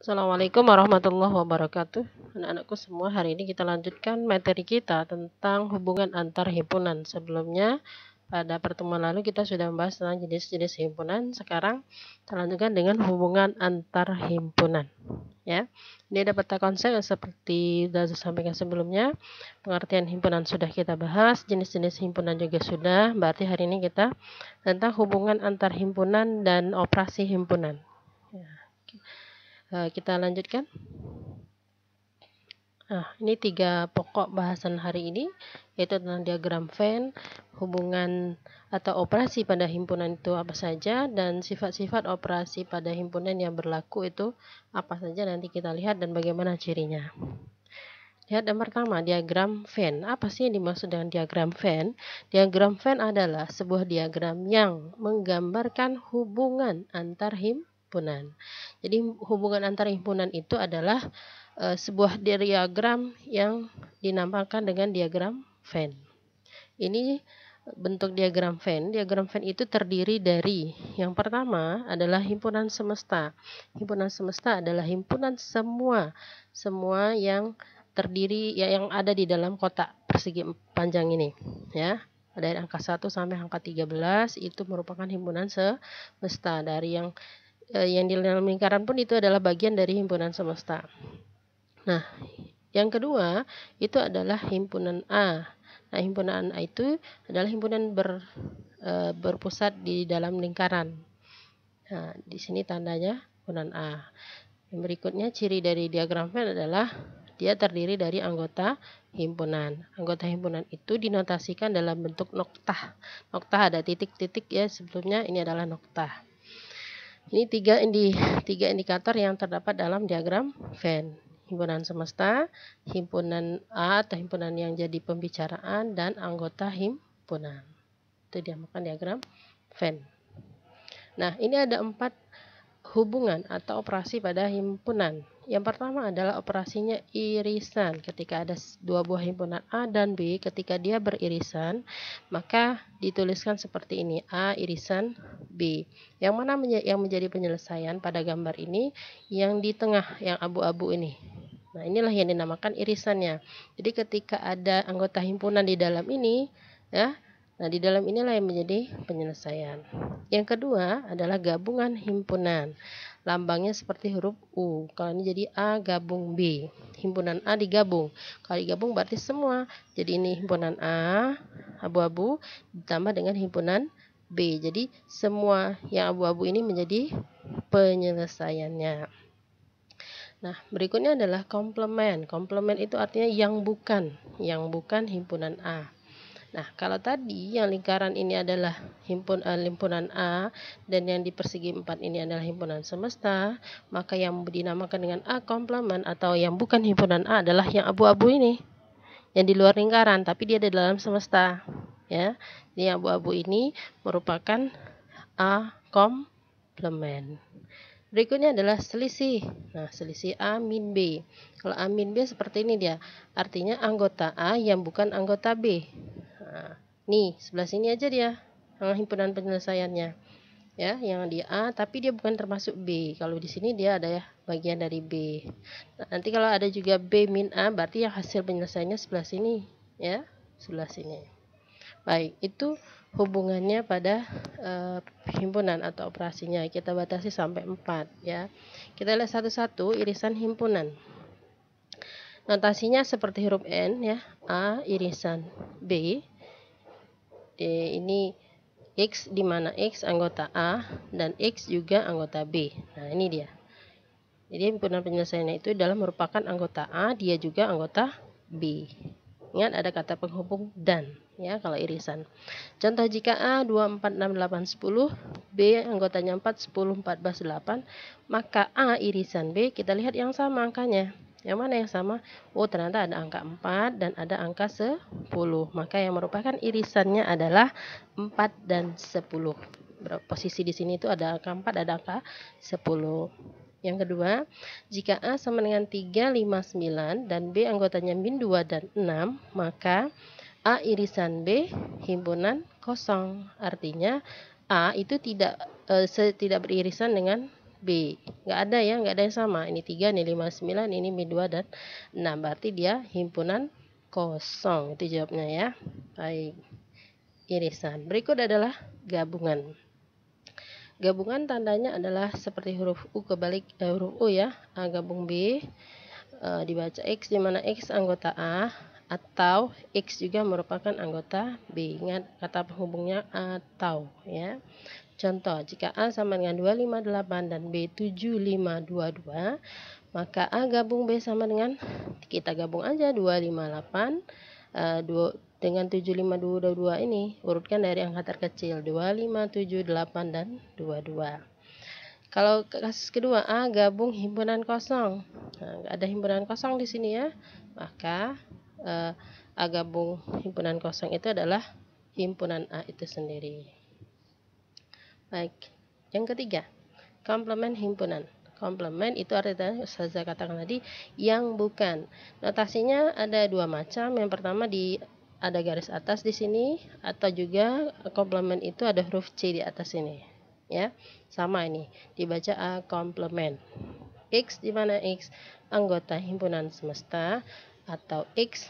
Assalamualaikum warahmatullahi wabarakatuh. Anak-anakku semua, hari ini kita lanjutkan materi kita tentang hubungan antar himpunan. Sebelumnya, pada pertemuan lalu kita sudah membahas tentang jenis-jenis himpunan. Sekarang kita lanjutkan dengan hubungan antar himpunan. Ya, ini ada peta konsep yang seperti sudah saya sampaikan sebelumnya. Pengertian himpunan sudah kita bahas, jenis-jenis himpunan juga sudah. Berarti hari ini kita tentang hubungan antar himpunan dan operasi himpunan. Ya. Kita lanjutkan. Ini 3 pokok bahasan hari ini, yaitu tentang diagram Venn, hubungan atau operasi pada himpunan itu apa saja, dan sifat-sifat operasi pada himpunan yang berlaku itu apa saja, nanti kita lihat dan bagaimana cirinya. Lihat yang pertama, diagram Venn. Apa sih yang dimaksud dengan diagram Venn? Diagram Venn adalah sebuah diagram yang menggambarkan hubungan antar himpunan. Jadi hubungan antar himpunan itu adalah sebuah diagram yang dinamakan dengan diagram Venn. Ini bentuk diagram Venn. Diagram Venn itu terdiri dari, yang pertama adalah himpunan semesta. Himpunan semesta adalah himpunan semua yang terdiri yang ada di dalam kotak persegi panjang ini, ya. Dari angka 1 sampai angka 13 itu merupakan himpunan semesta. Dari yang di dalam lingkaran pun itu adalah bagian dari himpunan semesta. Nah, yang kedua itu adalah himpunan A. Nah, himpunan A itu adalah himpunan berpusat di dalam lingkaran. Nah, di sini tandanya himpunan A. Yang berikutnya, ciri dari diagram Venn adalah dia terdiri dari anggota himpunan. Anggota himpunan itu dinotasikan dalam bentuk noktah. Noktah ada titik-titik ya, sebelumnya ini adalah noktah. Ini tiga indikator yang terdapat dalam diagram Venn. Himpunan semesta, himpunan A atau himpunan yang jadi pembicaraan, dan anggota himpunan. Itu dinamakan diagram Venn. Nah, ini ada 4 hubungan atau operasi pada himpunan. Yang pertama adalah operasinya irisan. Ketika ada 2 buah himpunan A dan B, ketika dia beririsan, maka dituliskan seperti ini, A irisan B. Yang mana yang menjadi penyelesaian pada gambar ini? Yang di tengah, yang abu-abu ini. Nah, inilah yang dinamakan irisannya. Jadi ketika ada anggota himpunan di dalam ini, ya, nah di dalam inilah yang menjadi penyelesaian. Yang kedua adalah gabungan himpunan. Lambangnya seperti huruf U. Kalau ini jadi A gabung B. Himpunan A digabung. Kalau digabung berarti semua. Jadi ini himpunan A, abu-abu, ditambah dengan himpunan B. Jadi semua yang abu-abu ini menjadi penyelesaiannya. Nah, berikutnya adalah komplement. Komplement itu artinya yang bukan himpunan A. Nah, kalau tadi yang lingkaran ini adalah himpunan A dan yang di persegi 4 ini adalah himpunan semesta, maka yang dinamakan dengan A komplement atau yang bukan himpunan A adalah yang abu-abu ini, yang di luar lingkaran tapi dia ada dalam semesta, ya. Jadi yang abu-abu ini merupakan A komplement. Berikutnya adalah selisih. Nah, selisih A min B. Kalau A min B seperti ini dia. Artinya anggota A yang bukan anggota B. Nah, nih, sebelah sini aja dia. Himpunan penyelesaiannya. Ya, yang di A tapi dia bukan termasuk B. Kalau di sini dia ada ya bagian dari B. Nah, nanti kalau ada juga B min A berarti yang hasil penyelesaiannya sebelah sini, ya. Sebelah sini. Baik, itu hubungannya pada himpunan atau operasinya. Kita batasi sampai 4 ya. Kita lihat satu-satu irisan himpunan. Notasinya seperti huruf N ya. A irisan B. Ini X di mana X anggota A dan X juga anggota B. Nah, ini dia. Jadi himpunan penyelesaiannya itu dalam merupakan anggota A, dia juga anggota B. Ingat ada kata penghubung dan ya kalau irisan. Contoh jika A 2, 4, 6, 8, 10, B anggotanya 4, 10, 14, 8, maka A irisan B kita lihat yang sama angkanya. Yang mana yang sama? Oh, ternyata ada angka 4 dan ada angka 10. Maka yang merupakan irisannya adalah 4 dan 10. Posisi di sini itu ada angka 4, ada angka 10. Yang kedua, jika A sama dengan 3, 5, 9 dan B anggotanya min 2 dan 6, maka A irisan B himpunan kosong. Artinya A itu tidak beririsan dengan B. Nggak ada ya, nggak ada yang sama. Ini 3, ini 5, 9, ini B2 dan 6. Berarti dia himpunan kosong. Itu jawabnya ya. Baik. Irisan. Berikut adalah gabungan. Gabungan tandanya adalah seperti huruf U kebalik huruf U ya. A gabung B. Dibaca X di mana X anggota A atau X juga merupakan anggota B. Ingat kata penghubungnya atau ya. Contoh, jika A sama dengan 258 dan B 7522, maka A gabung B sama dengan, kita gabung aja 258 dengan 7522 ini, urutkan dari angka terkecil 2578 dan 22. Kalau kasus kedua, A gabung himpunan kosong. Nah, ada himpunan kosong di sini ya, maka A gabung himpunan kosong itu adalah himpunan A itu sendiri. Baik, yang ketiga, komplement himpunan. Komplement itu artinya saya katakan tadi yang bukan. Notasinya ada dua macam. Yang pertama ada garis atas di sini, atau juga komplement itu ada huruf C di atas ini. Ya, sama ini dibaca A komplement. X di mana X anggota himpunan semesta atau X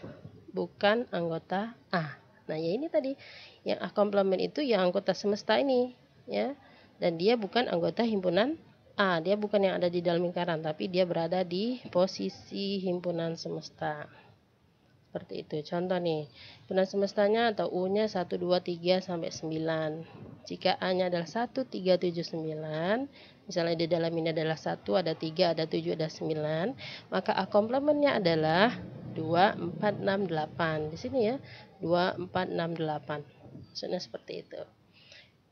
bukan anggota A. Nah, ya ini tadi yang A komplement itu yang anggota semesta ini ya, dan dia bukan anggota himpunan A, dia bukan yang ada di dalam lingkaran, tapi dia berada di posisi himpunan semesta. Seperti itu. Contoh nih, himpunan semestanya atau U-nya 1, 2, 3 sampai 9. Jika A-nya adalah 1, 3, 7, 9, misalnya di dalam ini adalah 1, ada 3, ada 7, ada 9, maka A komplementnya adalah 2, 4, 6, 8. Di sini ya, 2, 4, 6, 8. Maksudnya seperti itu.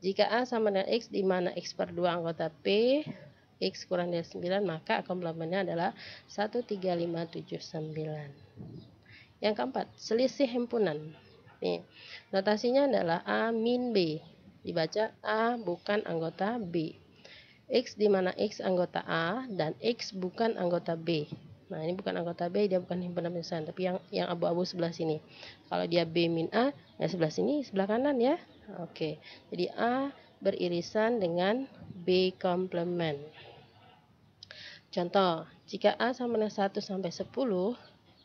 Jika A sama dengan X, di mana X per 2 anggota P, X kurang dari 9, maka komplementnya adalah 1, 3, 5, 7, 9. Yang keempat, selisih himpunan. Nih, notasinya adalah A min B. Dibaca A bukan anggota B. X di mana X anggota A dan X bukan anggota B. Nah, ini bukan anggota B, dia bukan himpunan misalnya, tapi yang abu-abu sebelah sini. Kalau dia B min A, ya sebelah sini, sebelah kanan ya. Oke, jadi A beririsan dengan B komplement. Contoh, jika A sama dengan 1 sampai 10,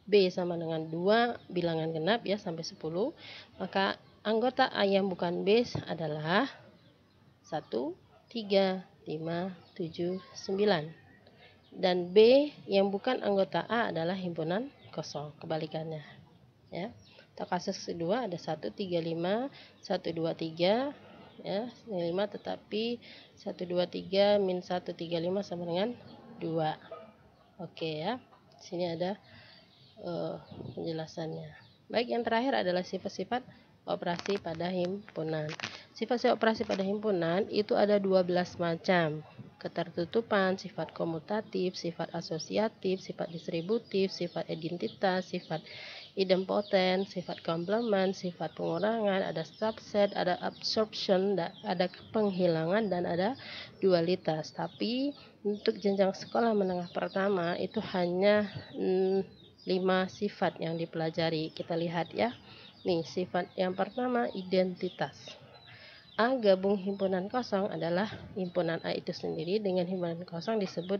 B sama dengan 2 bilangan genap ya sampai 10, maka anggota A yang bukan B adalah 1, 3, 5, 7, 9. Dan B yang bukan anggota A adalah himpunan kosong, kebalikannya ya. Atau kasus kedua ada 1, 3, 5, 1, 2, 3 ya, 5, tetapi 1, 2, 3 min 1, 3, 5 sama dengan 2. Oke ya, sini ada penjelasannya. Baik, yang terakhir adalah sifat-sifat operasi pada himpunan. Sifat-sifat operasi pada himpunan itu ada 12 macam. Ketertutupan, sifat komutatif, sifat asosiatif, sifat distributif, sifat identitas, sifat idempoten, sifat komplement, sifat pengurangan, ada subset, ada absorption, ada penghilangan, dan ada dualitas. Tapi untuk jenjang sekolah menengah pertama itu hanya 5 sifat yang dipelajari. Kita lihat ya. Nih, sifat yang pertama identitas. A gabung himpunan kosong adalah himpunan A itu sendiri dengan himpunan kosong disebut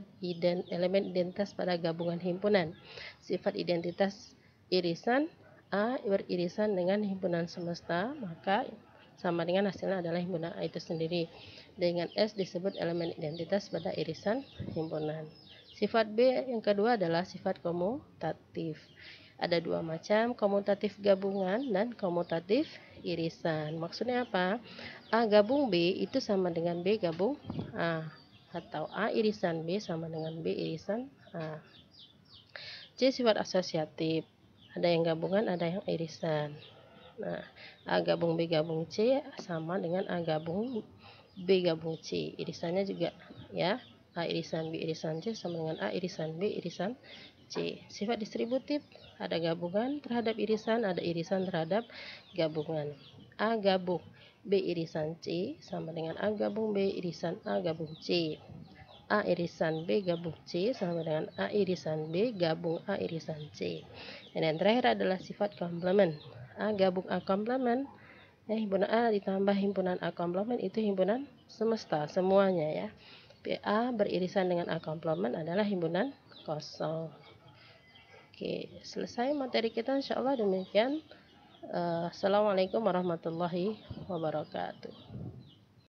elemen identitas pada gabungan himpunan. Sifat identitas irisan, A beririsan dengan himpunan semesta, maka sama dengan hasilnya adalah himpunan A itu sendiri. Dengan S disebut elemen identitas pada irisan himpunan. Sifat B yang kedua adalah sifat komutatif. Ada dua macam, komutatif gabungan dan komutatif irisan. Maksudnya apa? A gabung B itu sama dengan B gabung A, atau A irisan B sama dengan B irisan A. C sifat asosiatif. Ada yang gabungan, ada yang irisan. Nah, A gabung B gabung C sama dengan A gabung B gabung C. Irisannya juga ya, A irisan B irisan C sama dengan A irisan B irisan C. Sifat distributif, ada gabungan terhadap irisan, ada irisan terhadap gabungan. A gabung B irisan C sama dengan A gabung B irisan A gabung C. A irisan B gabung C sama dengan A irisan B gabung A irisan C. Dan yang terakhir adalah sifat komplement. A gabung A komplement, ya, himpunan A ditambah himpunan A komplement itu himpunan semesta semuanya ya. A beririsan dengan A komplement adalah himpunan kosong. Oke, selesai materi kita, insya Allah demikian. Assalamualaikum warahmatullahi wabarakatuh.